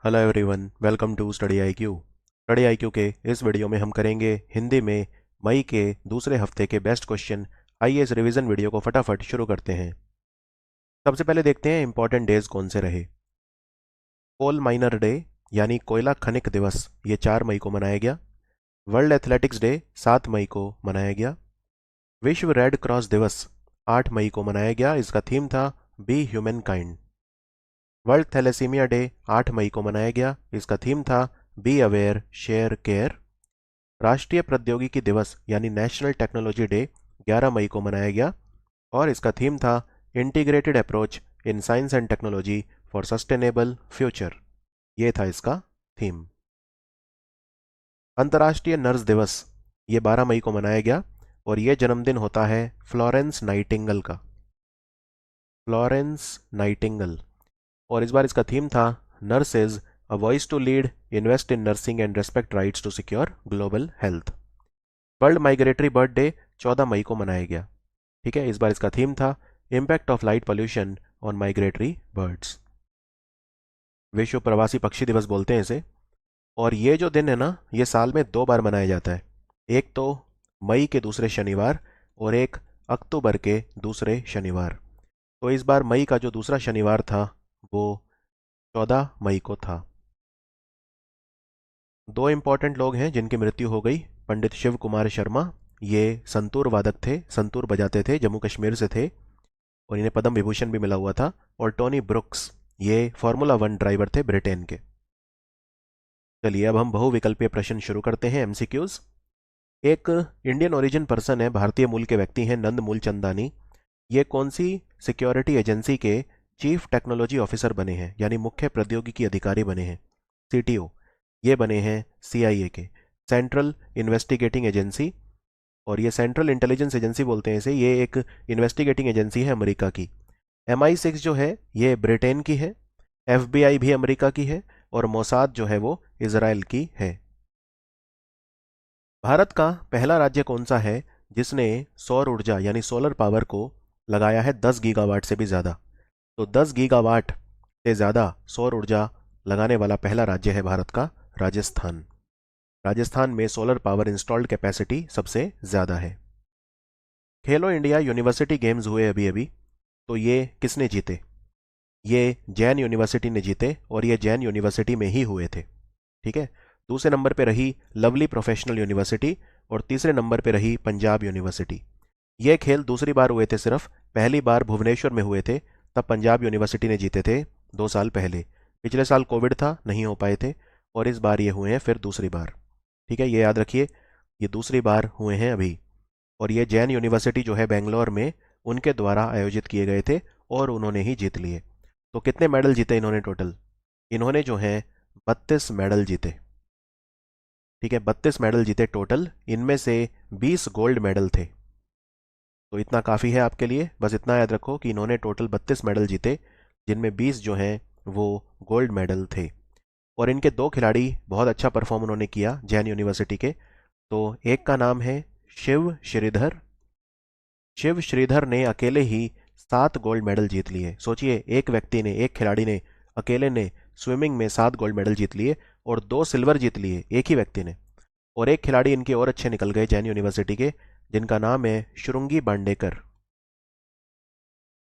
Hello everyone, welcome to study I Q. Study I Q के इस video में हम करेंगे हिंदी में मई के दूसरे हफ्ते के बेस्ट क्वेश्चन। आइए इस रिवीजन वीडियो को फटाफट शुरू करते हैं। सबसे पहले देखते हैं इंपॉर्टेंट डेज कौन से रहे। कोल माइनर डे यानी कोयला खनिक दिवस, ये 4 मई को मनाया गया। वर्ल्ड एथलेटिक्स डे 7 मई को मनाया गया। विश्व रेड क्रॉस दिवस 8 मई को मनाया गया। इसका थीम था be human kind. World thalassaemia day 8 मई को मनाया गया। इसका थीम था बी अवेयर शेयर केयर। राष्ट्रीय प्रौद्योगिकी दिवस यानी नेशनल टेक्नोलॉजी डे 11 मई को मनाया गया और इसका थीम था integrated approach in science and technology for sustainable future. ये था इसका थीम। अंतर्राष्ट्रीय नर्स दिवस ये 12 मई को मनाया गया और ये जन्मदिन होता है फ्लोरेंस नाइटिंगल का। Florence Nightingale. और इस बार इसका थीम था nurses a voice to lead, invest in nursing and respect rights to secure global health. World migratory bird day 14 मई को मनाया गया। ठीक है, इस बार इसका थीम था impact of light pollution on migratory birds. विश्व प्रवासी पक्षी दिवस बोलते हैं इसे। और ये जो दिन है ना, ये साल में 2 बार मनाया जाता है। एक तो मई के दूसरे शनिवार और एक अक्टूबर के दूसरे शनिवार। तो इस बार मई का जो दूसरा शनिवार था वो 14 मई को था। 2 इंपॉर्टेंट लोग हैं जिनकी मृत्यु हो गई। पंडित शिव कुमार शर्मा, ये संतूर वादक थे, संतूर बजाते थे, जम्मू कश्मीर से थे और इन्हें पद्म विभूषण भी मिला हुआ था। और टोनी ब्रुक्स, ये फार्मूला 1 ड्राइवर थे ब्रिटेन के। चलिए अब हम बहुविकल्पीय प्रश्न शुरू करते हैं, एमसीक्यूज। एक इंडियन ओरिजिन पर्सन है, भारतीय मूल के व्यक्ति हैं, नंद मूलचंदानी। ये कौन सी सिक्योरिटी एजेंसी के चीफ टेक्नोलॉजी ऑफिसर बने हैं, यानी मुख्य प्रौद्योगिकी अधिकारी बने हैं, सीटीओ। ये बने हैं सीआईए के, सेंट्रल इन्वेस्टिगेटिंग एजेंसी। और ये सेंट्रल इंटेलिजेंस एजेंसी बोलते हैं इसे। ये एक इन्वेस्टिगेटिंग एजेंसी है अमेरिका की। MI6 जो है ये ब्रिटेन की है। FBI भी अमेरिका की है और मोसाद जो है वो इजराइल की है। भारत का पहला राज्य कौन सा है जिसने सौर ऊर्जा यानी सोलर पावर को लगाया है 10 गीगावाट से भी ज़्यादा। तो 10 गीगावाट से ज़्यादा सौर ऊर्जा लगाने वाला पहला राज्य है भारत का राजस्थान। राजस्थान में सोलर पावर इंस्टॉल्ड कैपेसिटी सबसे ज़्यादा है। खेलो इंडिया यूनिवर्सिटी गेम्स हुए अभी अभी, तो ये किसने जीते? ये जैन यूनिवर्सिटी ने जीते और ये जैन यूनिवर्सिटी में ही हुए थे। ठीक है, दूसरे नंबर पे रही लवली प्रोफेशनल यूनिवर्सिटी और तीसरे नंबर पे रही पंजाब यूनिवर्सिटी। ये खेल दूसरी बार हुए थे, सिर्फ पहली बार भुवनेश्वर में हुए थे, तब पंजाब यूनिवर्सिटी ने जीते थे 2 साल पहले। पिछले साल कोविड था, नहीं हो पाए थे और इस बार ये हुए हैं फिर दूसरी बार। ठीक है, ये याद रखिए, ये दूसरी बार हुए हैं अभी। और ये जैन यूनिवर्सिटी जो है बेंगलोर में, उनके द्वारा आयोजित किए गए थे और उन्होंने ही जीत लिए। तो कितने मेडल जीते इन्होंने टोटल? इन्होंने जो है 32 मेडल जीते। ठीक है, 32 मेडल जीते टोटल, इनमें से 20 गोल्ड मेडल थे। तो इतना काफ़ी है आपके लिए, बस इतना याद रखो कि इन्होंने टोटल 32 मेडल जीते, जिनमें 20 जो हैं वो गोल्ड मेडल थे। और इनके 2 खिलाड़ी बहुत अच्छा परफॉर्म उन्होंने किया जैन यूनिवर्सिटी के। तो एक का नाम है शिव श्रीधर। शिव श्रीधर ने अकेले ही 7 गोल्ड मेडल जीत लिए। सोचिए, एक व्यक्ति ने, एक खिलाड़ी ने अकेले ने स्विमिंग में 7 गोल्ड मेडल जीत लिए और 2 सिल्वर जीत लिए एक ही व्यक्ति ने। और एक खिलाड़ी इनके और अच्छे निकल गए जैन यूनिवर्सिटी के, जिनका नाम है शुरुंगी बांडेकर।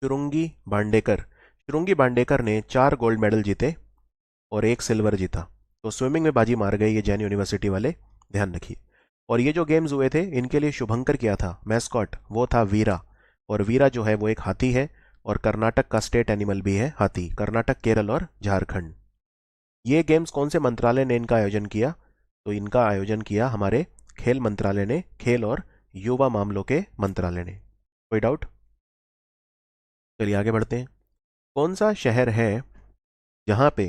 शुरुंगी बांडेकर। शुरुंगी बांडेकर ने 4 गोल्ड मेडल जीते और 1 सिल्वर जीता। तो स्विमिंग में बाजी मार गए ये जैन यूनिवर्सिटी वाले, ध्यान रखिए। और ये जो गेम्स हुए थे, इनके लिए शुभंकर किया था मैस्कॉट, वो था वीरा। और वीरा जो है वो एक हाथी है और कर्नाटक का स्टेट एनिमल भी है हाथी, कर्नाटक, केरल और झारखंड। ये गेम्स कौन से मंत्रालय ने इनका आयोजन किया? तो इनका आयोजन किया हमारे खेल मंत्रालय ने, खेल और युवा मामलों के मंत्रालय ने। कोई डाउट? चलिए आगे बढ़ते हैं। कौन सा शहर है जहां पे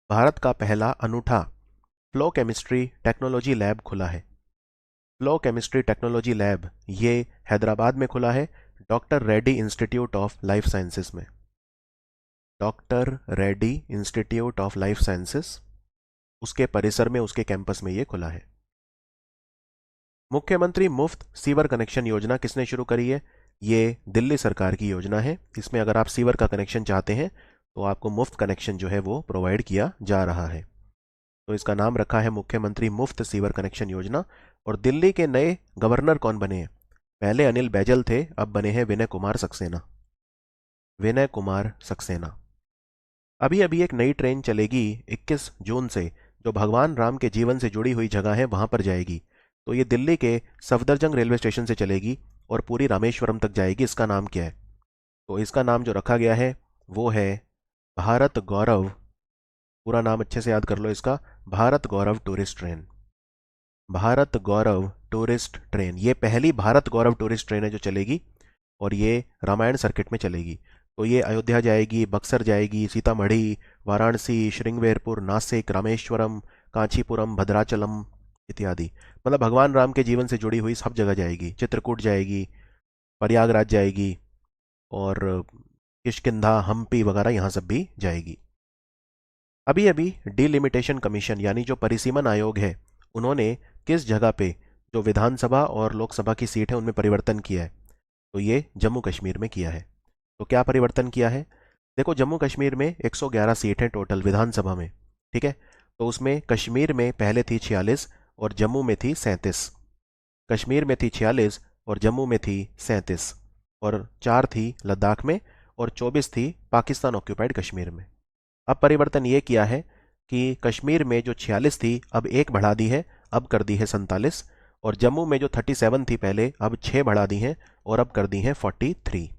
भारत का पहला अनूठा फ्लो केमिस्ट्री टेक्नोलॉजी लैब खुला है? फ्लो केमिस्ट्री टेक्नोलॉजी लैब ये हैदराबाद में खुला है, doctor Reddy institute of life sciences में। Doctor Reddy institute of life sciences, उसके परिसर में, उसके कैंपस में ये खुला है। मुख्यमंत्री मुफ्त सीवर कनेक्शन योजना किसने शुरू करी है? ये दिल्ली सरकार की योजना है। इसमें अगर आप सीवर का कनेक्शन चाहते हैं तो आपको मुफ्त कनेक्शन जो है वो प्रोवाइड किया जा रहा है। तो इसका नाम रखा है मुख्यमंत्री मुफ्त सीवर कनेक्शन योजना। और दिल्ली के नए गवर्नर कौन बने हैं? पहले अनिल बैजल थे, अब बने हैं विनय कुमार सक्सेना। विनय कुमार सक्सेना। अभी अभी एक नई ट्रेन चलेगी 21 जून से, जो भगवान राम के जीवन से जुड़ी हुई जगह है वहां पर जाएगी। तो ये दिल्ली के सफदरजंग रेलवे स्टेशन से चलेगी और पूरी रामेश्वरम तक जाएगी। इसका नाम क्या है? तो इसका नाम जो रखा गया है वो है भारत गौरव। पूरा नाम अच्छे से याद कर लो इसका, भारत गौरव टूरिस्ट ट्रेन। भारत गौरव टूरिस्ट ट्रेन, ये पहली भारत गौरव टूरिस्ट ट्रेन है जो चलेगी, और ये रामायण सर्किट में चलेगी। तो ये अयोध्या जाएगी, बक्सर जाएगी, सीतामढ़ी, वाराणसी, श्रृंगवेरपुर, नासिक, रामेश्वरम, कांचीपुरम, भद्राचलम इत्यादि। मतलब भगवान राम के जीवन से जुड़ी हुई सब जगह जाएगी। चित्रकूट जाएगी, प्रयागराज जाएगी, और किष्किंधा, हम्पी वगैरह यहाँ सब भी जाएगी। अभी अभी डिलिमिटेशन कमीशन यानी जो परिसीमन आयोग है, उन्होंने किस जगह पे जो विधानसभा और लोकसभा की सीट है उनमें परिवर्तन किया है? तो ये जम्मू कश्मीर में किया है। तो क्या परिवर्तन किया है? देखो, जम्मू कश्मीर में 111 सीट हैं टोटल विधानसभा में, ठीक है। तो उसमें कश्मीर में पहले थी 46 और जम्मू में थी 37। कश्मीर में थी 46 और जम्मू में थी 37, और 4 थी लद्दाख में, और 24 थी पाकिस्तान ऑक्यूपाइड कश्मीर में। अब परिवर्तन ये किया है कि कश्मीर में जो 46 थी अब एक बढ़ा दी है, अब कर दी है 47। और जम्मू में जो 37 थी पहले, अब 6 बढ़ा दी हैं और अब कर दी हैं 43।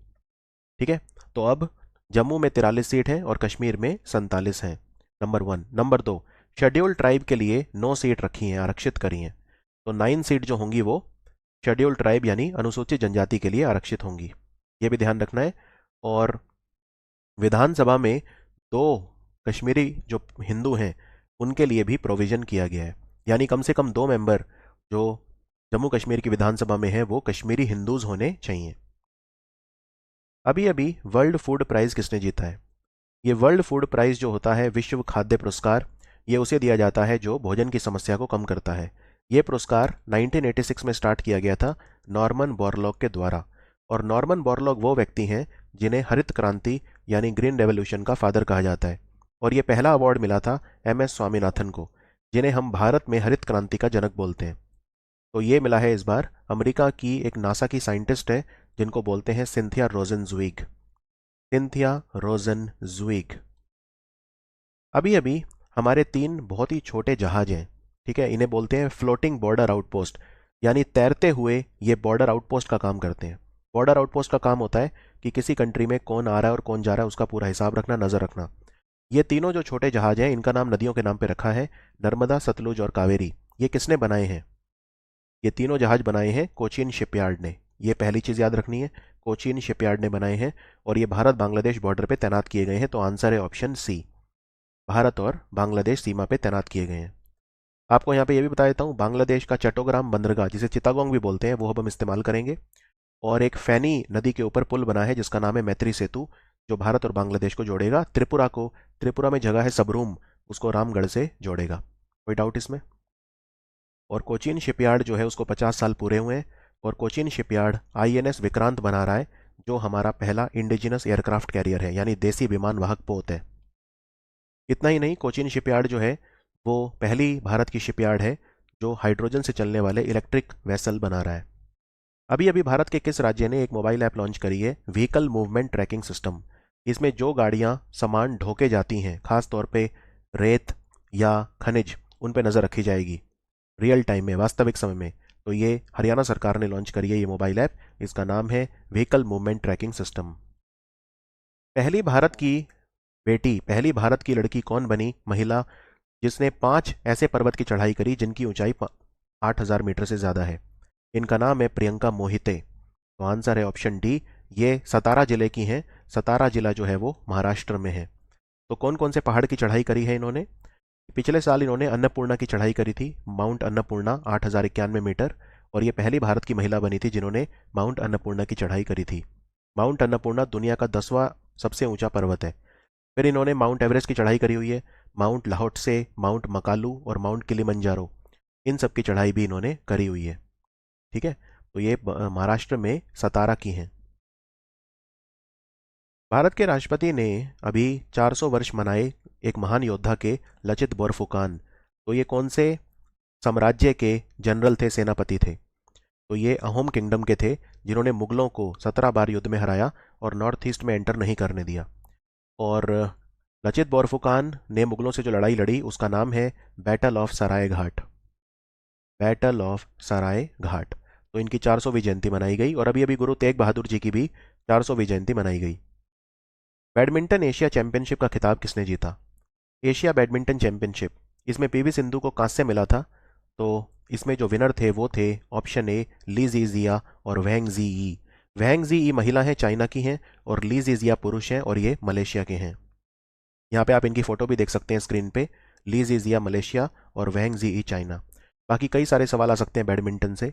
ठीक है। तो अब जम्मू में 43 सीट हैं और कश्मीर में 47 हैं। नंबर 1। नंबर 2, शेड्यूल्ड ट्राइब के लिए 9 सीट रखी हैं, आरक्षित करी हैं। तो 9 सीट जो होंगी वो शेड्यूल्ड ट्राइब यानी अनुसूचित जनजाति के लिए आरक्षित होंगी, ये भी ध्यान रखना है। और विधानसभा में 2 कश्मीरी जो हिंदू हैं उनके लिए भी प्रोविजन किया गया है, यानी कम से कम 2 मेंबर जो जम्मू कश्मीर की विधानसभा में है वो कश्मीरी हिंदूज होने चाहिए। अभी अभी वर्ल्ड फूड प्राइज किसने जीता है? ये वर्ल्ड फूड प्राइज जो होता है, विश्व खाद्य पुरस्कार, ये उसे दिया जाता है जो भोजन की समस्या को कम करता है। ये पुरस्कार 1986 में स्टार्ट किया गया था नॉर्मन बोरलॉग के द्वारा। और नॉर्मन बोरलॉग वो व्यक्ति हैं जिन्हें हरित क्रांति यानी ग्रीन रेवोल्यूशन का फादर कहा जाता है। और ये पहला अवार्ड मिला था MS स्वामीनाथन को, जिन्हें हम भारत में हरित क्रांति का जनक बोलते हैं। तो ये मिला है इस बार अमेरिका की एक नासा की साइंटिस्ट है जिनको बोलते हैं सिंथिया रोजनज़ुइग। सिंथिया रोजनज़ुइग। अभी अभी हमारे 3 बहुत ही छोटे जहाज हैं, ठीक है, इन्हें बोलते हैं फ्लोटिंग बॉर्डर आउटपोस्ट, यानी तैरते हुए ये बॉर्डर आउटपोस्ट का काम करते हैं। बॉर्डर आउटपोस्ट का काम होता है कि किसी कंट्री में कौन आ रहा है और कौन जा रहा है उसका पूरा हिसाब रखना, नजर रखना। ये तीनों जो छोटे जहाज हैं इनका नाम नदियों के नाम पे रखा है, नर्मदा, सतलुज और कावेरी। ये किसने बनाए हैं? ये तीनों जहाज बनाए हैं कोचीन शिपयार्ड ने। ये पहली चीज याद रखनी है, कोचीन शिपयार्ड ने बनाए हैं, और ये भारत बांग्लादेश बॉर्डर पे तैनात किए गए हैं। तो आंसर है ऑप्शन सी, भारत और बांग्लादेश सीमा पे तैनात किए गए हैं। आपको यहाँ पे ये भी बता देता हूँ, बांग्लादेश का चट्टोग्राम बंदरगाह, जिसे चिटागोंग भी बोलते हैं, वो अब हम इस्तेमाल करेंगे। और एक फैनी नदी के ऊपर पुल बना है जिसका नाम है मैत्री सेतु, जो भारत और बांग्लादेश को जोड़ेगा। त्रिपुरा में जगह है सबरूम, उसको रामगढ़ से जोड़ेगा। कोई डाउट इसमें? और कोचीन शिपयार्ड जो है उसको 50 साल पूरे हुए हैं, और कोचीन शिपयार्ड INS विक्रांत बना रहा है, जो हमारा पहला इंडिजिनस एयरक्राफ्ट कैरियर है, यानी देसी विमान वाहक पोत है। इतना ही नहीं, कोचीन शिपयार्ड जो है वो पहली भारत की शिपयार्ड है जो हाइड्रोजन से चलने वाले इलेक्ट्रिक वेसल बना रहा है। अभी अभी भारत के किस राज्य ने एक मोबाइल ऐप लॉन्च करी है, व्हीकल मूवमेंट ट्रैकिंग सिस्टम? इसमें जो गाड़ियां सामान ढोके जाती हैं, खास तौर पे रेत या खनिज, उन पे नज़र रखी जाएगी रियल टाइम में, वास्तविक समय में। तो ये हरियाणा सरकार ने लॉन्च करी है ये मोबाइल ऐप, इसका नाम है व्हीकल मूवमेंट ट्रैकिंग सिस्टम। पहली भारत की लड़की कौन बनी महिला जिसने 5 ऐसे पर्वत की चढ़ाई करी जिनकी ऊंचाई 8,000 मीटर से ज्यादा है? इनका नाम है प्रियंका मोहिते। तो आंसर है ऑप्शन डी, ये सतारा जिले की हैं। सतारा जिला जो है वो महाराष्ट्र में है। तो कौन कौन से पहाड़ की चढ़ाई करी है इन्होंने? पिछले साल इन्होंने अन्नपूर्णा की चढ़ाई करी थी, माउंट अन्नपूर्णा 8,091 मीटर, और ये पहली भारत की महिला बनी थी जिन्होंने माउंट अन्नपूर्णा की चढ़ाई करी थी। माउंट अन्नपूर्णा दुनिया का 10वां सबसे ऊंचा पर्वत है। फिर इन्होंने माउंट एवरेस्ट की चढ़ाई करी हुई है, माउंट लाहौटसे, माउंट मकालू और माउंट किलिमंजारो, इन सब की चढ़ाई भी इन्होंने करी हुई है। ठीक है। तो ये महाराष्ट्र में सतारा की हैं। भारत के राष्ट्रपति ने अभी 400 वर्ष मनाए एक महान योद्धा के, लचित बोरफुकान। तो ये कौन से साम्राज्य के जनरल थे, सेनापति थे? तो ये अहोम किंगडम के थे, जिन्होंने मुगलों को 17 बार युद्ध में हराया और नॉर्थ ईस्ट में एंटर नहीं करने दिया। और लचित बोरफुकान ने मुगलों से जो लड़ाई लड़ी उसका नाम है battle of Saraighat. Battle of Saraighat. तो इनकी 400वीं जयंती मनाई गई। और अभी अभी गुरु तेग बहादुर जी की भी 400वीं जयंती मनाई गई। बैडमिंटन एशिया चैंपियनशिप का खिताब किसने जीता? एशिया बैडमिंटन चैंपियनशिप, इसमें पीवी सिंधु को कांस्य मिला था। तो इसमें जो विनर थे वो थे ऑप्शन ए ली जीजिया और वैंग जी ई। वैंग जी ई महिला हैं, चाइना की हैं, और ली जीजिया पुरुष हैं और ये मलेशिया के हैं। यहाँ पे आप इनकी फोटो भी देख सकते हैं स्क्रीन पे, ली जीजिया मलेशिया और वैंग जी ई चाइना। बाकी कई सारे सवाल आ सकते हैं बैडमिंटन से।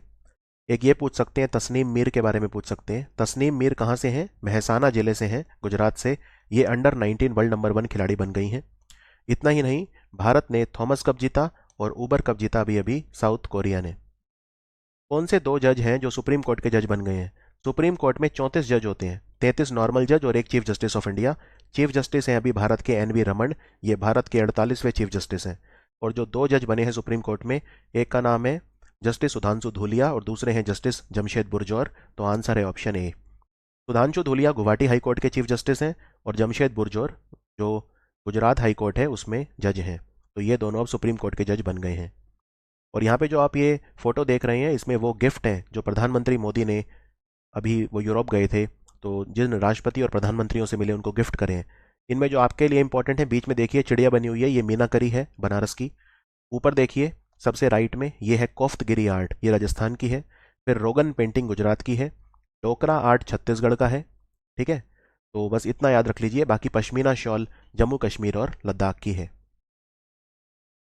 एक ये पूछ सकते हैं, तस्नीम मीर के बारे में पूछ सकते हैं। तस्नीम मीर कहाँ से हैं? महसाना जिले से हैं, गुजरात से। ये अंडर 19 वर्ल्ड नंबर 1 खिलाड़ी बन गई हैं। इतना ही नहीं, भारत ने थॉमस कप जीता और ऊबर कप जीता अभी अभी साउथ कोरिया ने। कौन से दो जज हैं जो सुप्रीम कोर्ट के जज बन गए हैं? सुप्रीम कोर्ट में 34 जज होते हैं, 33 नॉर्मल जज और एक chief justice of India. Chief justice हैं अभी भारत के एन वी रमन, ये भारत के 48वें चीफ जस्टिस हैं। और जो दो जज बने हैं सुप्रीम कोर्ट में, एक का नाम है जस्टिस सुधांशु धूलिया और दूसरे हैं जस्टिस जमशेद बुरजौर। तो आंसर है option A. Sudhanshu Dhulia Guwahati high court के चीफ जस्टिस हैं और जमशेद बुरजौर जो गुजरात हाई कोर्ट है उसमें जज हैं। तो ये दोनों अब सुप्रीम कोर्ट के जज बन गए हैं। और यहाँ पे जो आप ये फोटो देख रहे हैं, इसमें वो गिफ्ट हैं जो प्रधानमंत्री मोदी ने, अभी वो यूरोप गए थे तो जिन राष्ट्रपति और प्रधानमंत्रियों से मिले उनको गिफ्ट करें। इनमें जो आपके लिए इंपॉर्टेंट है, बीच में देखिए चिड़िया बनी हुई है, ये मीनाकरी है बनारस की। ऊपर देखिए सबसे राइट में, ये है कोफ्तगिरी आर्ट, ये राजस्थान की है। फिर रोगन पेंटिंग गुजरात की है। डोकरा आर्ट छत्तीसगढ़ का है। ठीक है, तो बस इतना याद रख लीजिए। बाकी पश्मीना शॉल जम्मू कश्मीर और लद्दाख की है।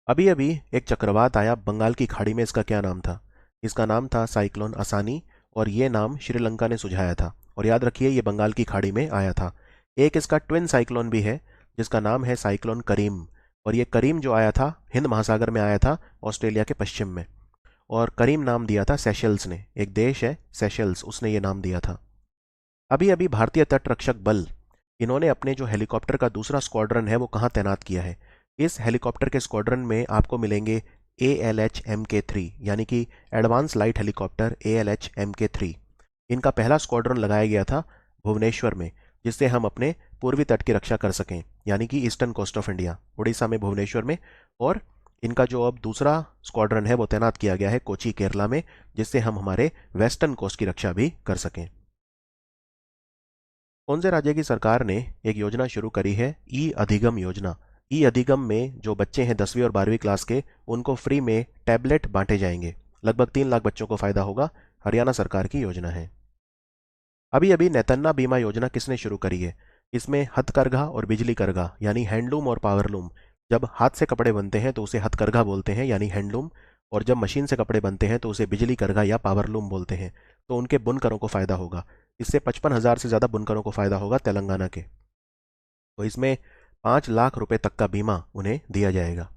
अभी अभी एक चक्रवात आया बंगाल की खाड़ी में, इसका क्या नाम था? इसका नाम था साइक्लोन असानी, और ये नाम श्रीलंका ने सुझाया था। और याद रखिए ये बंगाल की खाड़ी में आया था। एक इसका ट्विन साइक्लोन भी है जिसका नाम है साइक्लोन करीम। और ये करीम जो आया था हिंद महासागर में आया था, ऑस्ट्रेलिया के पश्चिम में। और करीम नाम दिया था सेशल्स ने, एक देश है सेशल्स, उसने ये नाम दिया था। अभी अभी भारतीय तट रक्षक बल, इन्होंने अपने जो हेलीकॉप्टर का दूसरा स्क्वाड्रन है वो कहाँ तैनात किया है? इस हेलीकॉप्टर के स्क्वाड्रन में आपको मिलेंगे ALH-MK3, यानी कि एडवांस लाइट हेलीकॉप्टर ALH-MK3। इनका पहला स्क्वाड्रन लगाया गया था भुवनेश्वर में, जिससे हम अपने पूर्वी तट की रक्षा कर सकें, यानी कि eastern coast of India, Orissa में भुवनेश्वर में। और इनका जो अब दूसरा स्क्वाड्रन है वो तैनात किया गया है कोची केरला में, जिससे हम हमारे वेस्टर्न कोस्ट की रक्षा भी कर सकें। कौन से राज्य की सरकार ने एक योजना शुरू करी है, ई अधिगम योजना? ई अधिगम में जो बच्चे हैं 10वीं और 12वीं क्लास के, उनको फ्री में टैबलेट बांटे जाएंगे। लगभग 3 लाख बच्चों को फायदा होगा। हरियाणा सरकार की योजना है। अभी अभी नेतन्ना बीमा योजना किसने शुरू करी है? इसमें हथकरघा और बिजली करघा, यानी हैंडलूम और पावरलूम। जब हाथ से कपड़े बनते हैं तो उसे हथकरघा बोलते हैं, यानी हैंडलूम। और जब मशीन से कपड़े बनते हैं तो उसे बिजली करघा या पावरलूम बोलते हैं। तो उनके बुनकरों को फायदा होगा। इससे 55,000 से ज़्यादा बुनकरों को फायदा होगा तेलंगाना के। तो इसमें 5 लाख रुपए तक का बीमा उन्हें दिया जाएगा।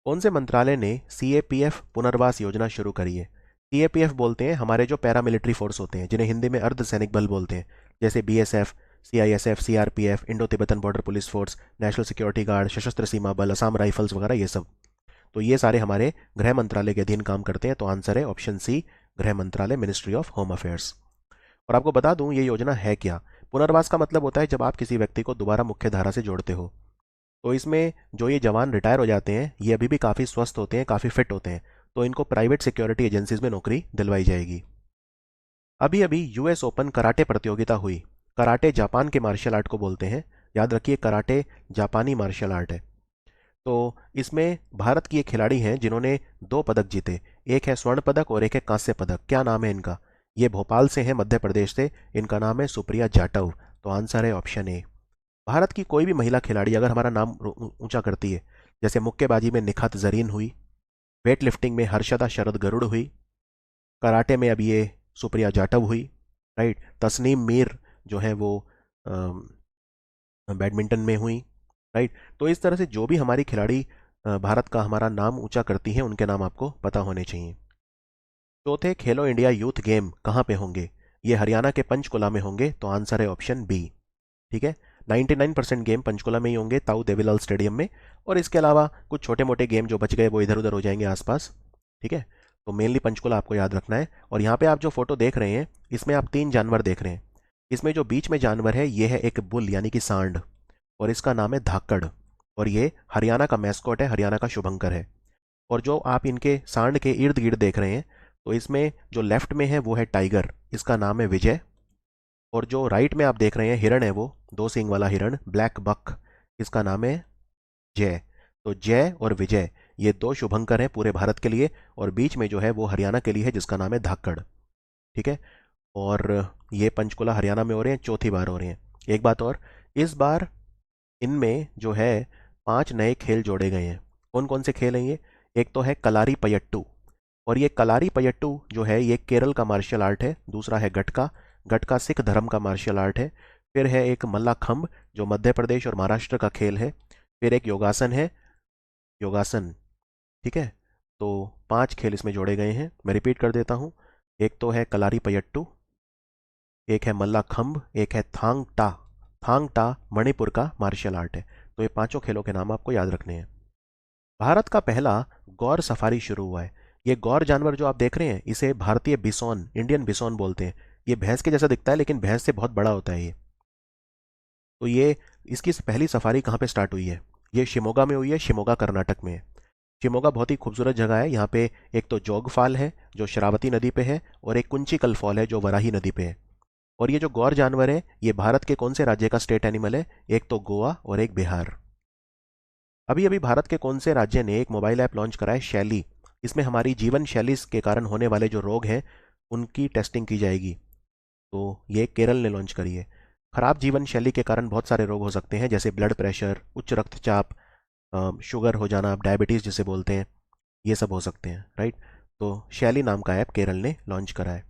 कौन से मंत्रालय ने CAPF पुनर्वास योजना शुरू करी है? CAPF बोलते हैं हमारे जो पैरामिलिट्री फोर्स होते हैं, जिन्हें हिंदी में अर्धसैनिक बल बोलते हैं, जैसे BSF, CISF, CRPF, Indo Tibetan border police force, national security guard, सशस्त्र सीमा बल, असम राइफल्स वगैरह, ये सब। तो ये सारे हमारे गृह मंत्रालय के अधीन काम करते हैं। तो आंसर है ऑप्शन सी, गृह मंत्रालय, मिनिस्ट्री ऑफ होम अफेयर्स। और आपको बता दूं ये योजना है क्या। पुनर्वास का मतलब होता है जब आप किसी व्यक्ति को दोबारा मुख्य धारा से जोड़ते हो। तो इसमें जो ये जवान रिटायर हो जाते हैं, ये अभी भी काफ़ी स्वस्थ होते हैं, काफ़ी फिट होते हैं, तो इनको प्राइवेट सिक्योरिटी एजेंसीज में नौकरी दिलवाई जाएगी। अभी अभी US ओपन कराटे प्रतियोगिता हुई। कराटे जापान के मार्शल आर्ट को बोलते हैं, याद रखिए कराटे जापानी मार्शल आर्ट है। तो इसमें भारत की एक खिलाड़ी हैं जिन्होंने 2 पदक जीते, एक है स्वर्ण पदक और एक है कांस्य पदक। क्या नाम है इनका? ये भोपाल से हैं, मध्य प्रदेश से। इनका नाम है सुप्रिया जाटव। तो आंसर है ऑप्शन ए। भारत की कोई भी महिला खिलाड़ी अगर हमारा नाम ऊंचा करती है, जैसे मुक्केबाजी में निखात जरीन हुई, वेट लिफ्टिंग में हर्षदा शरद गरुड़ हुई, कराटे में अब ये सुप्रिया जाटव हुई, राइट, तस्नीम मीर जो है वो बैडमिंटन में हुई, राइट। तो इस तरह से जो भी हमारी खिलाड़ी भारत का हमारा नाम ऊंचा करती हैं, उनके नाम आपको पता होने चाहिए। चौथे खेलो इंडिया यूथ गेम कहाँ पे होंगे? ये हरियाणा के पंचकुला में होंगे। तो आंसर है ऑप्शन बी। ठीक है। 99% गेम पंचकुला में ही होंगे, ताऊ देवीलाल स्टेडियम में, और इसके अलावा कुछ छोटे मोटे गेम जो बच गए वो इधर उधर हो जाएंगे आसपास। ठीक है। तो मेनली पंचकुला आपको याद रखना है। और यहाँ पे आप जो फोटो देख रहे हैं इसमें आप 3 जानवर देख रहे हैं। इसमें जो बीच में जानवर है ये है एक बुल यानी कि सांड, और इसका नाम है धाकड़, और ये हरियाणा का मैस्कॉट है, हरियाणा का शुभंकर है। और जो आप इनके सांड के इर्द गिर्द देख रहे हैं, तो इसमें जो लेफ्ट में है वो है टाइगर, इसका नाम है विजय। और जो राइट में आप देख रहे हैं हिरण है, वो 2 सींग वाला हिरण ब्लैक बक, इसका नाम है जय। तो जय और विजय ये 2 शुभंकर हैं पूरे भारत के लिए, और बीच में जो है वो हरियाणा के लिए है जिसका नाम है धाकड़। ठीक है। और ये पंचकुला हरियाणा में हो रहे हैं, चौथी बार हो रहे हैं। एक बात और, इस बार इनमें जो है 5 नए खेल जोड़े गए हैं। कौन कौन से खेल हैं ये? एक तो है कलारी पयट्टू, और ये कलारी पयट्टू जो है ये केरल का मार्शल आर्ट है। दूसरा है गटका, गटका सिख धर्म का मार्शल आर्ट है। फिर है एक मल्लाखंब जो मध्य प्रदेश और महाराष्ट्र का खेल है। फिर एक योगासन है, योगासन। ठीक है। तो 5 खेल इसमें जोड़े गए हैं, मैं रिपीट कर देता हूँ। एक तो है कलारी पयट्टू, एक है मल्लाखंब, एक है थांग टा। थांग टा मणिपुर का मार्शल आर्ट है। तो ये 5 खेलों के नाम आपको याद रखने हैं। भारत का पहला गौर सफारी शुरू हुआ है। ये गौर जानवर जो आप देख रहे हैं इसे भारतीय बिसौन, इंडियन बिसौन बोलते हैं। ये भैंस के जैसा दिखता है लेकिन भैंस से बहुत बड़ा होता है ये। तो ये इसकी पहली सफारी कहाँ पे स्टार्ट हुई है? ये शिमोगा में हुई है, शिमोगा कर्नाटक में है। शिमोगा बहुत ही खूबसूरत जगह है। यहाँ पे एक तो जोग फॉल है जो शरावती नदी पे है, और एक कुंचिकल फॉल है जो वराही नदी पे है। और ये जो गौर जानवर है ये भारत के कौन से राज्य का स्टेट एनिमल है? एक तो गोवा और एक बिहार। अभी अभी भारत के कौन से राज्य ने एक मोबाइल ऐप लॉन्च करा है, शैली। इसमें हमारी जीवन शैली के कारण होने वाले जो रोग हैं उनकी टेस्टिंग की जाएगी। तो ये केरल ने लॉन्च करी है। खराब जीवन शैली के कारण बहुत सारे रोग हो सकते हैं, जैसे ब्लड प्रेशर, उच्च रक्तचाप, शुगर हो जाना, डायबिटीज़ जिसे बोलते हैं, ये सब हो सकते हैं, राइट। तो शैली नाम का ऐप केरल ने लॉन्च करा है।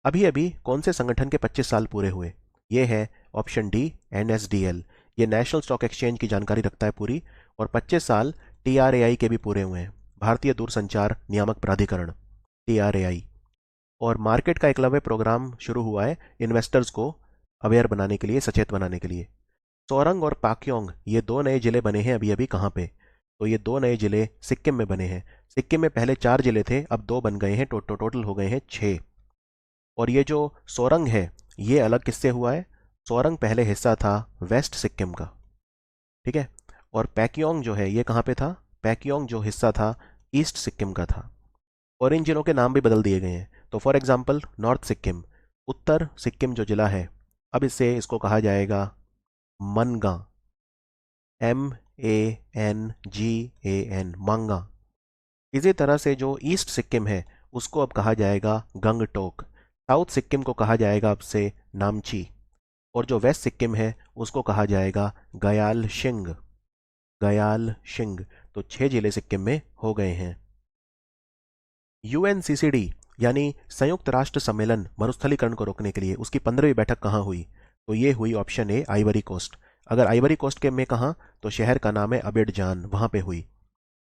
अभी अभी कौन से संगठन के 25 साल पूरे हुए? ये है ऑप्शन डी, एनएसडीएल। ये नेशनल स्टॉक एक्सचेंज की जानकारी रखता है पूरी। और 25 साल टीआरएआई के भी पूरे हुए हैं, भारतीय दूरसंचार नियामक प्राधिकरण, टीआरएआई। और मार्केट का एकलव्य प्रोग्राम शुरू हुआ है इन्वेस्टर्स को अवेयर बनाने के लिए, सचेत बनाने के लिए। सोरंग और पाक्योंग ये 2 नए जिले बने हैं अभी अभी कहाँ पे? तो ये 2 नए जिले सिक्किम में बने हैं। सिक्किम में पहले 4 जिले थे, अब 2 बन गए हैं, टोटल हो गए हैं 6। और ये जो सोरंग है ये अलग किससे हुआ है? सोरंग पहले हिस्सा था वेस्ट सिक्किम का। ठीक है। और पैक्योंग जो है ये कहाँ पे था? पैक्योंग जो हिस्सा था ईस्ट सिक्किम का था। और इन जिलों के नाम भी बदल दिए गए हैं। तो फॉर एग्जांपल नॉर्थ सिक्किम, उत्तर सिक्किम जो जिला है, अब इसको कहा जाएगा मनगा, MANGAN, मांगा। इसी तरह से जो ईस्ट सिक्किम है उसको अब कहा जाएगा गंगटोक। साउथ सिक्किम को कहा जाएगा अब से नामची। और जो वेस्ट सिक्किम है उसको कहा जाएगा गयाल शिंग, गयाल शिंग। तो 6 जिले सिक्किम में हो गए हैं। UNCCD यानी संयुक्त राष्ट्र सम्मेलन मरुस्थलीकरण को रोकने के लिए उसकी 15वीं बैठक कहाँ हुई? तो ये हुई ऑप्शन ए, आइवरी कोस्ट। अगर आइवरी कोस्ट के में कहाँ, तो शहर का नाम है अबिडजान, वहाँ पे हुई।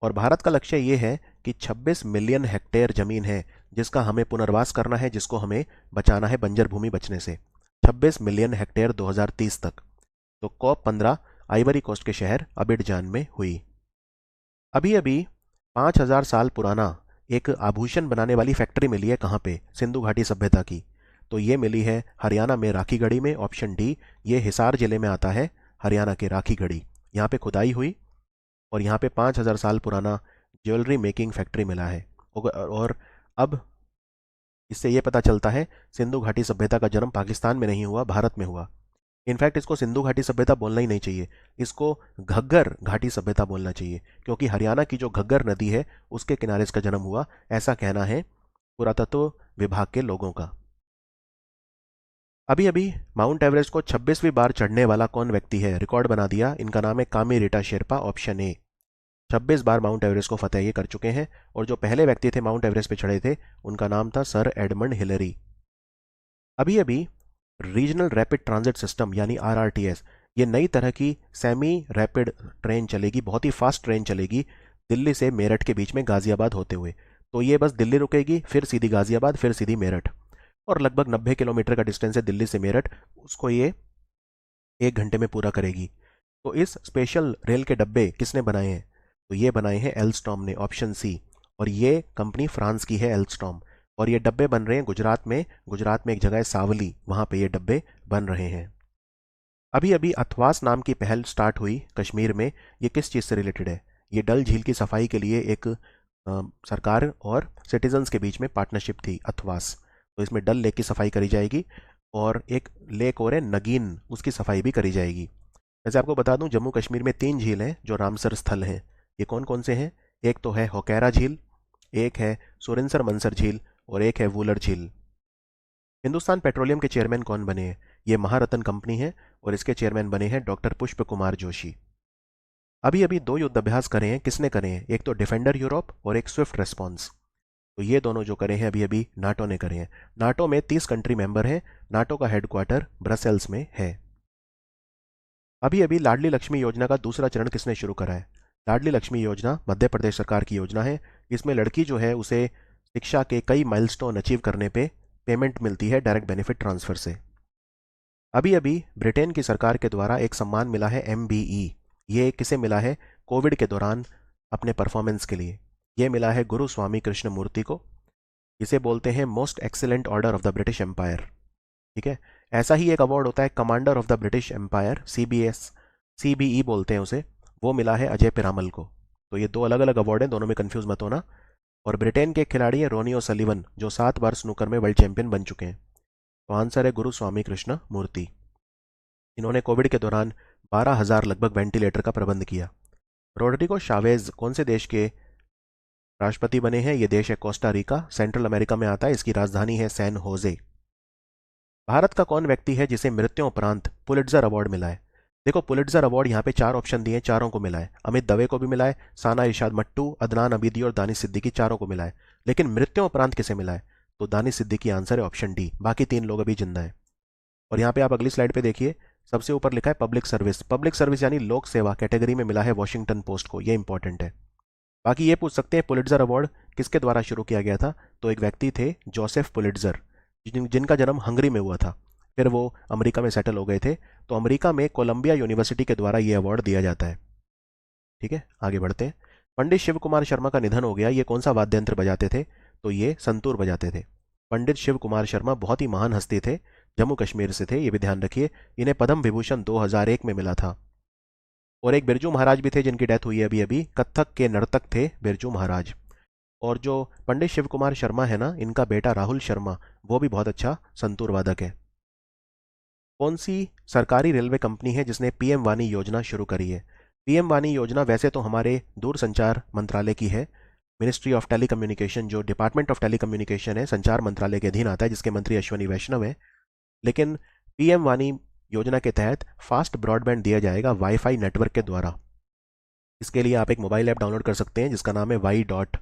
और भारत का लक्ष्य ये है कि 26 मिलियन हेक्टेयर जमीन है जिसका हमें पुनर्वास करना है, जिसको हमें बचाना है बंजर भूमि बचने से। 26 मिलियन हेक्टेयर 2030 तक। तो COP15 आइवरी कोस्ट के शहर अबिडजान में हुई। अभी अभी 5000 साल पुराना एक आभूषण बनाने वाली फैक्ट्री मिली है कहाँ पे? सिंधु घाटी सभ्यता की। तो ये मिली है हरियाणा में राखीगढ़ी में, ऑप्शन डी। ये हिसार जिले में आता है, हरियाणा के राखीगढ़ी। यहाँ पे खुदाई हुई और यहाँ पे 5000 साल पुराना ज्वेलरी मेकिंग फैक्ट्री मिला है। और अब इससे ये पता चलता है सिंधु घाटी सभ्यता का जन्म पाकिस्तान में नहीं हुआ, भारत में हुआ। इनफैक्ट इसको सिंधु घाटी सभ्यता बोलना ही नहीं चाहिए, इसको घग्गर घाटी सभ्यता बोलना चाहिए, क्योंकि हरियाणा की जो घग्गर नदी है उसके किनारे इसका जन्म हुआ, ऐसा कहना है पुरातत्व विभाग के लोगों का। अभी अभी माउंट एवरेस्ट को 26वीं बार चढ़ने वाला कौन व्यक्ति है? रिकॉर्ड बना दिया। इनका नाम है कामी Rita Sherpa, option A. 26 bar mount Everest को फतेह ये कर चुके हैं। और जो पहले व्यक्ति थे माउंट एवरेस्ट पे चढ़े थे उनका नाम था सर एडमंड हिलरी। अभी अभी रीजनल रैपिड ट्रांजिट सिस्टम यानी RRTS, ये नई तरह की सेमी रैपिड ट्रेन चलेगी, बहुत ही फास्ट ट्रेन चलेगी दिल्ली से मेरठ के बीच में गाजियाबाद होते हुए। तो ये बस दिल्ली रुकेगी, फिर सीधी गाजियाबाद, फिर सीधी मेरठ। और लगभग 90 किलोमीटर का डिस्टेंस है दिल्ली से मेरठ, उसको ये 1 घंटे में पूरा करेगी। तो इस स्पेशल रेल के डब्बे किसने बनाए हैं? तो ये बनाए हैं एल्स्टॉम ने, ऑप्शन सी। और ये कंपनी फ्रांस की है, एल्स्टॉम। और ये डब्बे बन रहे हैं गुजरात में। गुजरात में एक जगह है सावली, वहाँ पे ये डब्बे बन रहे हैं। अभी अभी अथवास नाम की पहल स्टार्ट हुई कश्मीर में। ये किस चीज़ से रिलेटेड है? ये डल झील की सफाई के लिए एक सरकार और सिटीजन्स के बीच में पार्टनरशिप थी, अथवास। तो इसमें डल लेक की सफाई करी जाएगी और एक लेक और है नगीन, उसकी सफाई भी करी जाएगी। वैसे आपको बता दूं, जम्मू कश्मीर में 3 झील हैं जो रामसर स्थल हैं। ये कौन कौन से हैं? एक तो है होकेरा झील, एक है सुरिनसर मनसर झील और एक है वूलर झील। हिंदुस्तान पेट्रोलियम के चेयरमैन कौन बने हैं? ये महारत्न कंपनी है और इसके चेयरमैन बने हैं डॉक्टर पुष्प कुमार जोशी। अभी अभी 2 युद्ध अभ्यास करे हैं, किसने करे हैं? एक तो डिफेंडर यूरोप और एक स्विफ्ट रेस्पॉन्स। तो ये दोनों जो करे हैं अभी अभी नाटो ने करे हैं। नाटो में 30 कंट्री मेंबर हैं। नाटो का हेडक्वार्टर ब्रसेल्स में है। अभी अभी लाडली लक्ष्मी योजना का दूसरा चरण किसने शुरू करा है? लाडली लक्ष्मी योजना मध्य प्रदेश सरकार की योजना है। इसमें लड़की जो है उसे शिक्षा के कई माइलस्टोन अचीव करने पे पेमेंट मिलती है डायरेक्ट बेनिफिट ट्रांसफर से। अभी अभी ब्रिटेन की सरकार के द्वारा एक सम्मान मिला है MBE। ये किसे मिला है? कोविड के दौरान अपने परफॉर्मेंस के लिए। ये मिला है गुरु स्वामी कृष्ण मूर्ति को। इसे बोलते हैं most excellent order of the British empire. ठीक है। ऐसा ही एक अवार्ड होता है commander of the British empire, CBE बोलते हैं उसे। वो मिला है अजय पिरामल को। तो ये 2 अलग अलग अवार्ड हैं, दोनों में कंफ्यूज मत होना। और ब्रिटेन के खिलाड़ी हैं रोनी ओसलिवन, जो 7 बार स्नूकर में वर्ल्ड चैंपियन बन चुके हैं। तो आंसर है गुरु स्वामी कृष्ण मूर्ति। इन्होंने कोविड के दौरान 12,000 लगभग वेंटिलेटर का प्रबंध किया। रोड्रिगो शावेज कौन से देश के राष्ट्रपति बने हैं? ये देश है कोस्टा रिका, सेंट्रल अमेरिका में आता है। इसकी राजधानी है सैन होजे। भारत का कौन व्यक्ति है जिसे मृत्यु उपरांत पुलिट्जर अवार्ड मिला है? देखो, पुलिट्जर अवार्ड यहाँ पे 4 ऑप्शन दिए, चारों को मिला है। अमित दवे को भी मिला है, साना इरशाद मट्टू, अदनान अबीदी और दानिश सिद्दीकी, चारों को मिला है। लेकिन मृत्यु उपरांत किसे मिला है? तो दानिश सिद्दीकी आंसर है, ऑप्शन डी। बाकी 3 लोग अभी जिंदा है। और यहाँ पे आप अगली स्लाइड पे देखिए, सबसे ऊपर लिखा है पब्लिक सर्विस। पब्लिक सर्विस यानी लोक सेवा कैटेगरी में मिला है वॉशिंगटन पोस्ट को। ये इंपॉर्टेंट है। बाकी ये पूछ सकते हैं पुलिट्जर अवार्ड किसके द्वारा शुरू किया गया था? तो एक व्यक्ति थे जोसेफ पुलिट्जर, जिनका जन्म हंगरी में हुआ था। फिर वो अमेरिका में सेटल हो गए थे। तो अमेरिका में कोलंबिया यूनिवर्सिटी के द्वारा ये अवार्ड दिया जाता है। ठीक है, आगे बढ़ते हैं। पंडित शिव कुमार शर्मा का निधन हो गया। ये कौन सा वाद्य यंत्र बजाते थे? तो ये संतूर बजाते थे। पंडित शिव कुमार शर्मा बहुत ही महान हस्ती थे, जम्मू कश्मीर से थे, ये भी ध्यान रखिए। इन्हें पद्म विभूषण 2001 में मिला था। और एक बिरजू महाराज भी थे जिनकी डेथ हुई है अभी अभी। कत्थक के नर्तक थे बिरजू महाराज। और जो पंडित शिव कुमार शर्मा है ना, इनका बेटा राहुल शर्मा, वो भी बहुत अच्छा संतूर वादक है। कौन सी सरकारी रेलवे कंपनी है जिसने PM वानी योजना शुरू करी है? PM वानी योजना वैसे तो हमारे दूरसंचार मंत्रालय की है, मिनिस्ट्री ऑफ टेलीकम्युनिकेशन, जो डिपार्टमेंट ऑफ टेलीकम्युनिकेशन है, संचार मंत्रालय के अधीन आता है, जिसके मंत्री अश्वनी वैष्णव है। लेकिन PM वानी योजना के तहत फास्ट ब्रॉडबैंड दिया जाएगा वाईफाई नेटवर्क के द्वारा। इसके लिए आप एक मोबाइल ऐप डाउनलोड कर सकते हैं जिसका नाम है WIDOT।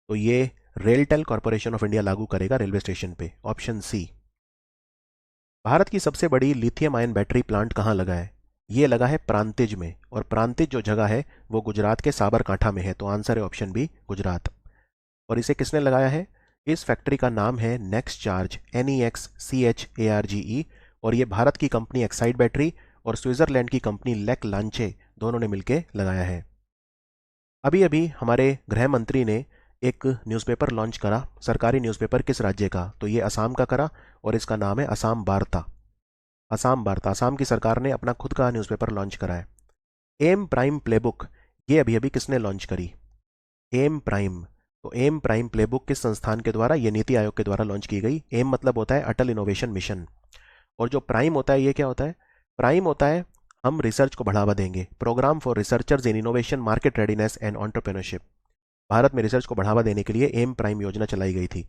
तो ये रेलटेल कॉरपोरेशन ऑफ इंडिया लागू करेगा रेलवे स्टेशन पे, ऑप्शन सी। भारत की सबसे बड़ी लिथियम आयन बैटरी प्लांट कहाँ लगा है? ये लगा है प्रांतिज में। और प्रांतिज जो जगह है वो गुजरात के साबरकांठा में है। तो आंसर है ऑप्शन बी, गुजरात। और इसे किसने लगाया है? इस फैक्ट्री का नाम है नेक्स्ट चार्ज, NEXCHARGE। और ये भारत की कंपनी एक्साइड बैटरी और स्विट्जरलैंड की कंपनी लेक लांचे दोनों ने मिलकर लगाया है। अभी अभी हमारे गृह मंत्री ने एक न्यूज़पेपर लॉन्च करा, सरकारी न्यूज़पेपर, किस राज्य का? तो ये असम का करा और इसका नाम है असम वार्ता। असम वार्ता, असम की सरकार ने अपना खुद का न्यूज़पेपर लॉन्च करा है। एम प्राइम प्लेबुक, ये अभी अभी किसने लॉन्च करी? M Prime. तो एम प्राइम प्लेबुक किस संस्थान के द्वारा? ये नीति आयोग के द्वारा लॉन्च की गई। एम मतलब होता है अटल इनोवेशन मिशन, और जो प्राइम होता है ये क्या होता है? प्राइम होता है हम रिसर्च को बढ़ावा देंगे, programme for researchers in innovation, market readiness and entrepreneurship. Bharat में रिसर्च को बढ़ावा देने के लिए एम प्राइम योजना चलाई गई थी।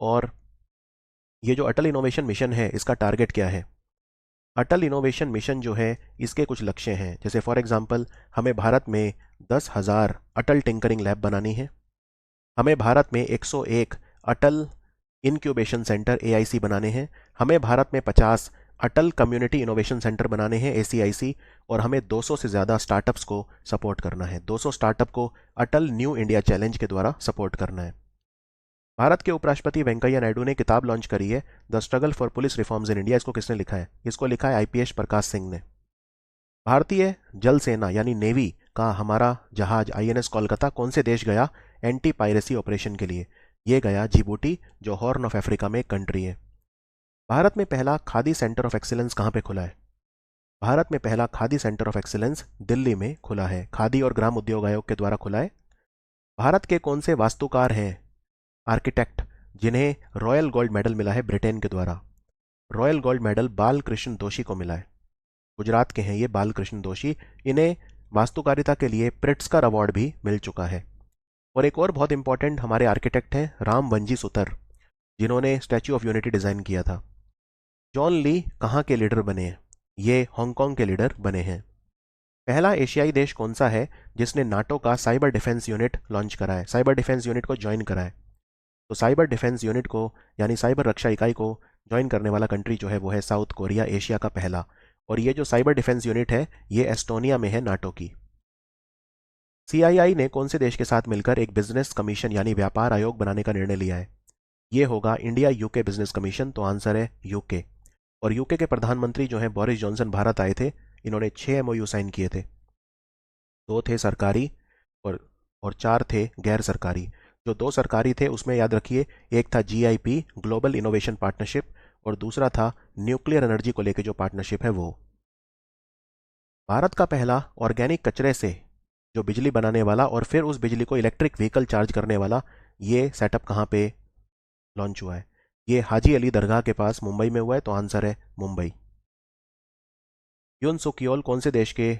और ये जो अटल इनोवेशन मिशन है, इसका टारगेट क्या है? अटल इनोवेशन मिशन जो है, इसके कुछ लक्ष्य हैं। जैसे फॉर एग्जांपल, हमें भारत में 10,000 अटल टिंकरिंग लैब बनानी है। हमें भारत में 101 अटल इंक्यूबेशन सेंटर AIC बनाने हैं। हमें भारत में 50 अटल कम्युनिटी इनोवेशन सेंटर बनाने हैं ACIC। और हमें 200 से ज़्यादा स्टार्टअप्स को सपोर्ट करना है। 200 स्टार्टअप को अटल न्यू इंडिया चैलेंज के द्वारा सपोर्ट करना है। भारत के उपराष्ट्रपति वेंकैया नायडू ने किताब लॉन्च करी है, the struggle for police reforms in India. इसको किसने लिखा है? इसको लिखा है आईपीएस प्रकाश सिंह ने। भारतीय जल सेना यानी नेवी का हमारा जहाज आईएनएस कोलकाता कौन से देश गया एंटी पायरेसी ऑपरेशन के लिए? ये गया जिबूटी, जो हॉर्न ऑफ अफ्रीका में एक कंट्री है। भारत में पहला खादी सेंटर ऑफ एक्सीलेंस कहाँ पे खुला है? भारत में पहला khadi centre of excellence Delhi में खुला है, खादी और ग्राम उद्योग आयोग के द्वारा खुला है। भारत के कौन से वास्तुकार हैं, आर्किटेक्ट, जिन्हें रॉयल गोल्ड मेडल मिला है ब्रिटेन के द्वारा? रॉयल गोल्ड मेडल बालकृष्ण दोषी को मिला है। गुजरात के हैं ये बालकृष्ण दोषी। इन्हें वास्तुकारिता के लिए प्रिट्सकर अवार्ड भी मिल चुका है। और एक और बहुत इंपॉर्टेंट हमारे आर्किटेक्ट हैं राम वंजी सुतर, जिन्होंने स्टैच्यू ऑफ यूनिटी डिजाइन किया था। जॉन ली कहाँ के लीडर बने हैं? ये हांगकांग के लीडर बने हैं। पहला एशियाई देश कौन सा है जिसने नाटो का साइबर डिफेंस यूनिट लॉन्च करा है, साइबर डिफेंस यूनिट को ज्वाइन करा है? तो साइबर डिफेंस यूनिट को यानी साइबर रक्षा इकाई को ज्वाइन करने वाला कंट्री जो है वो है साउथ कोरिया, एशिया का पहला। और ये जो साइबर डिफेंस यूनिट है ये एस्टोनिया में है नाटो की। सीआईआई ने कौन से देश के साथ मिलकर एक बिजनेस कमीशन यानी व्यापार आयोग बनाने का निर्णय लिया है? ये होगा इंडिया यूके बिजनेस कमीशन। तो आंसर है यूके। और यूके के प्रधानमंत्री जो हैं बोरिस जॉनसन भारत आए थे। इन्होंने 6 एमओयू साइन किए थे। 2 थे सरकारी और 4 थे गैर सरकारी। जो 2 सरकारी थे उसमें याद रखिए, एक था जीआईपी ग्लोबल इनोवेशन पार्टनरशिप और दूसरा था न्यूक्लियर एनर्जी को लेकर जो पार्टनरशिप है वो। भारत का पहला ऑर्गेनिक कचरे से जो बिजली बनाने वाला और फिर उस बिजली को इलेक्ट्रिक व्हीकल चार्ज करने वाला ये सेटअप कहाँ पे लॉन्च हुआ है? ये हाजी अली दरगाह के पास मुंबई में हुआ है। तो आंसर है मुंबई। यून सुकियोल कौन से देश के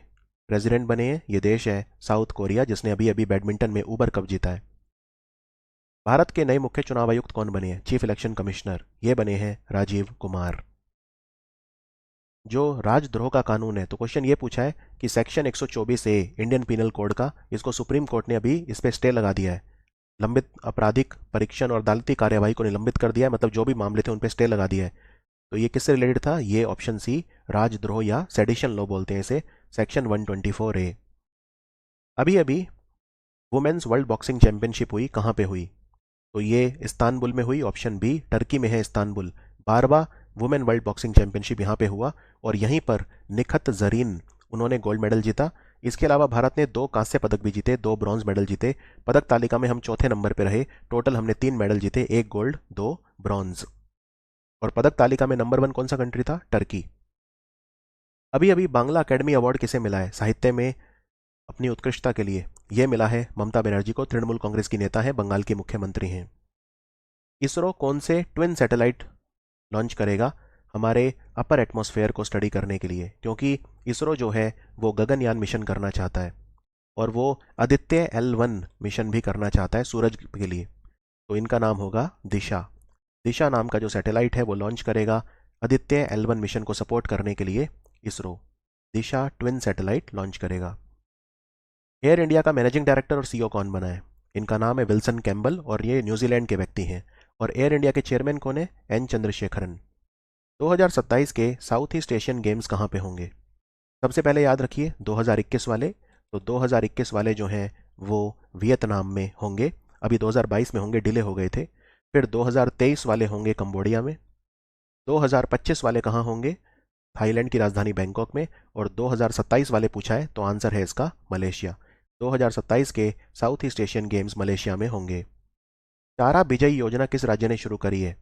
प्रेसिडेंट बने हैं? ये देश है साउथ कोरिया, जिसने अभी अभी बैडमिंटन में ऊबर कप जीता है। भारत के नए मुख्य चुनाव आयुक्त कौन बने हैं? चीफ इलेक्शन कमिश्नर, ये बने हैं राजीव कुमार। जो राजद्रोह का कानून है, तो क्वेश्चन ये पूछा है कि सेक्शन 124 ए इंडियन पीनल कोड का, इसको सुप्रीम कोर्ट ने अभी इस पे स्टे लगा दिया है। लंबित आपराधिक परीक्षण और अदालती कार्यवाही को निलंबित कर दिया है, मतलब जो भी मामले थे उन पे स्टे लगा दिया है। तो ये किससे रिलेटेड था? ये ऑप्शन सी, राजद्रोह या सेडिशन लॉ बोलते हैं इसे, सेक्शन 124 ए। अभी अभी वुमेन्स वर्ल्ड बॉक्सिंग चैंपियनशिप हुई, कहाँ पे हुई? तो ये इस्तानबुल में हुई, ऑप्शन बी, टर्की में है इस्तानबुल। 12वां वुमेन वर्ल्ड बॉक्सिंग चैंपियनशिप यहाँ पे हुआ और यहीं पर निखत जरीन उन्होंने गोल्ड मेडल जीता। इसके अलावा भारत ने 2 कांस्य पदक भी जीते, 2 ब्रॉन्ज मेडल जीते। पदक तालिका में हम चौथे नंबर पर रहे। टोटल हमने 3 मेडल जीते, 1 गोल्ड 2 ब्रॉन्ज। और पदक तालिका में नंबर 1 कौन सा कंट्री था? टर्की। अभी अभी बांग्ला अकेडमी अवार्ड किसे मिला है साहित्य में अपनी उत्कृष्टता के लिए? यह मिला है ममता बनर्जी को, तृणमूल कांग्रेस की नेता है, बंगाल की मुख्यमंत्री हैं। इसरो कौन से ट्विन सैटेलाइट लॉन्च करेगा हमारे अपर एटमॉस्फेयर को स्टडी करने के लिए? क्योंकि इसरो जो है वो गगनयान मिशन करना चाहता है और वो आदित्य L1 मिशन भी करना चाहता है सूरज के लिए। तो इनका नाम होगा दिशा। दिशा नाम का जो सैटेलाइट है वो लॉन्च करेगा आदित्य L1 मिशन को सपोर्ट करने के लिए इसरो। दिशा ट्विन सैटेलाइट लॉन्च करेगा। एयर इंडिया का मैनेजिंग डायरेक्टर और सीईओ कौन बना है? इनका नाम है विल्सन कैम्बल और ये न्यूजीलैंड के व्यक्ति हैं। और एयर इंडिया के चेयरमैन कौन है? एन चंद्रशेखरन। 2027 के साउथ ईस्ट एशियन गेम्स कहाँ पे होंगे? सबसे पहले याद रखिए 2021 वाले। तो 2021 वाले जो हैं वो वियतनाम में होंगे, अभी 2022 में होंगे, डिले हो गए थे। फिर 2023 वाले होंगे कंबोडिया में। 2025 वाले कहाँ होंगे? थाईलैंड की राजधानी बैंकॉक में। और 2027 वाले पूछा है तो आंसर है इसका मलेशिया। 2027 के south east Asian games Malaysia में होंगे। चारा बिजई योजना किस राज्य ने शुरू करी है?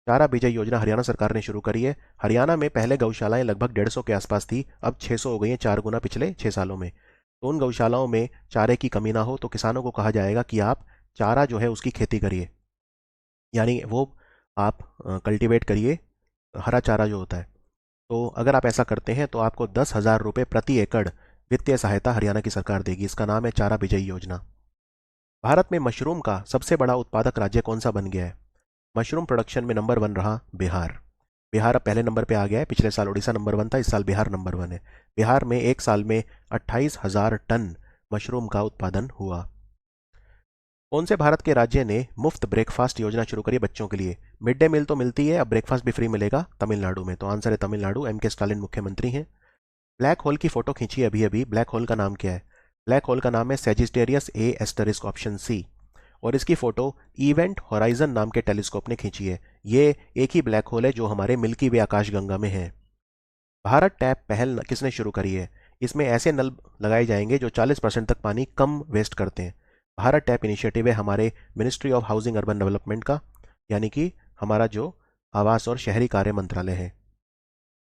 चारा बिजई योजना हरियाणा सरकार ने शुरू करी है। हरियाणा में पहले गौशालाएं लगभग 150 के आसपास थी, अब 600 हो गई हैं, 4 गुना पिछले 6 सालों में। तो उन गौशालाओं में चारे की कमी ना हो तो किसानों को कहा जाएगा कि आप चारा जो है उसकी खेती करिए, यानी वो आप कल्टीवेट करिए, हरा चारा जो होता है। तो अगर आप ऐसा करते हैं तो आपको 10,000 रुपये प्रति एकड़ वित्तीय सहायता हरियाणा की सरकार देगी। इसका नाम है चारा बिजई योजना। भारत में मशरूम का सबसे बड़ा उत्पादक राज्य कौन सा बन गया है? मशरूम प्रोडक्शन में नंबर 1 रहा बिहार। बिहार अब पहले नंबर पे आ गया है। पिछले साल उड़ीसा नंबर 1 था, इस साल बिहार नंबर 1 है। बिहार में एक साल में 28,000 टन मशरूम का उत्पादन हुआ। कौन से भारत के राज्य ने मुफ्त ब्रेकफास्ट योजना शुरू करी बच्चों के लिए? मिड डे मील तो मिलती है, अब ब्रेकफास्ट भी फ्री मिलेगा तमिलनाडु में। तो आंसर है तमिलनाडु, एम के स्टालिन मुख्यमंत्री हैं। ब्लैक होल की फोटो खींची अभी अभी, ब्लैक होल का नाम क्या है? ब्लैक होल का नाम है Sagittarius A asterisk, option C. और इसकी फ़ोटो इवेंट होराइजन नाम के टेलीस्कोप ने खींची है। ये एक ही ब्लैक होल है जो हमारे मिल्की वे आकाशगंगा में है। भारत टैप पहल किसने शुरू करी है? इसमें ऐसे नल लगाए जाएंगे जो 40% तक पानी कम वेस्ट करते हैं। भारत टैप इनिशिएटिव है हमारे ministry of housing urban development का, यानी कि हमारा जो आवास और शहरी कार्य मंत्रालय है।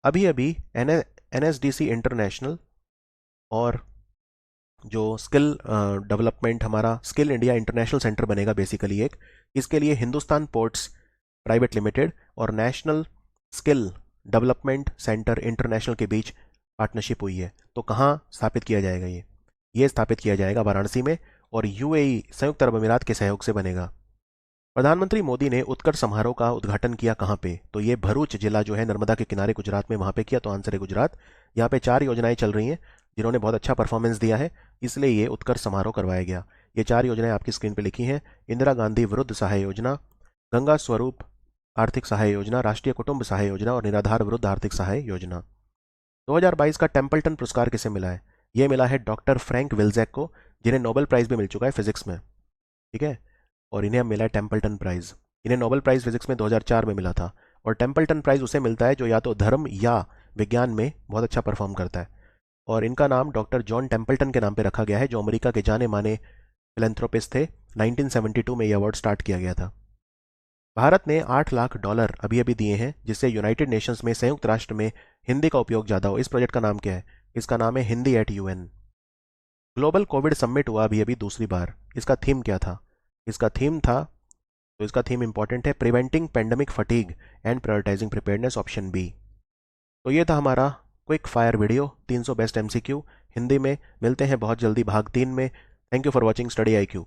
अभी अभी NSDC इंटरनेशनल और जो स्किल डेवलपमेंट हमारा स्किल इंडिया इंटरनेशनल सेंटर बनेगा बेसिकली एक, इसके लिए हिंदुस्तान पोर्ट्स प्राइवेट लिमिटेड और national skill development centre international के बीच पार्टनरशिप हुई है। तो कहाँ स्थापित किया जाएगा ये स्थापित किया जाएगा वाराणसी में, और UAE संयुक्त अरब अमीरात के सहयोग से बनेगा। प्रधानमंत्री मोदी ने उत्कर्ष समारोह का उद्घाटन किया कहाँ पे? तो ये भरूच जिला जो है नर्मदा के किनारे गुजरात में, वहाँ पे किया। तो आंसर है गुजरात। यहाँ पे 4 योजनाएं चल रही हैं जिन्होंने बहुत अच्छा परफॉर्मेंस दिया है, इसलिए ये उत्कर्ष समारोह करवाया गया। ये 4 योजनाएं आपकी स्क्रीन पे लिखी हैं। इंदिरा गांधी वृद्ध सहाय योजना, गंगा स्वरूप आर्थिक सहाय योजना, राष्ट्रीय कुटुंब सहाय योजना और निराधार वृद्ध आर्थिक सहाय योजना। 2022 का टेम्पल्टन पुरस्कार किसे मिला है? ये मिला है डॉक्टर फ्रैंक विल्जैक को, जिन्हें नोबेल प्राइज भी मिल चुका है फिजिक्स में। ठीक है, और इन्हें अब मिला है टेम्पल्टन प्राइज। इन्हें नोबेल प्राइज फिजिक्स में 2004 में मिला था। और टेम्पल्टन प्राइज उसे मिलता है जो या तो धर्म या विज्ञान में बहुत अच्छा परफॉर्म करता है। और इनका नाम डॉक्टर जॉन टेम्पल्टन के नाम पे रखा गया है, जो अमेरिका के जाने माने फिलेंथ्रोपिस्ट थे। 1972 में यह अवार्ड स्टार्ट किया गया था। भारत ने $8 लाख अभी अभी दिए हैं, जिससे यूनाइटेड नेशंस में संयुक्त राष्ट्र में हिंदी का उपयोग ज़्यादा हो। इस प्रोजेक्ट का नाम क्या है? इसका नाम है Hindi at UN। Global covid summit हुआ अभी अभी दूसरी बार। इसका थीम क्या था? इसका थीम इंपॉर्टेंट है, preventing pandemic fatigue and prioritising preparedness, option B. तो ये था हमारा quick fire video 300 best MCQ Hindi में। मिलते हैं बहुत जल्दी भाग 3 में। Thank you for watching study IQ।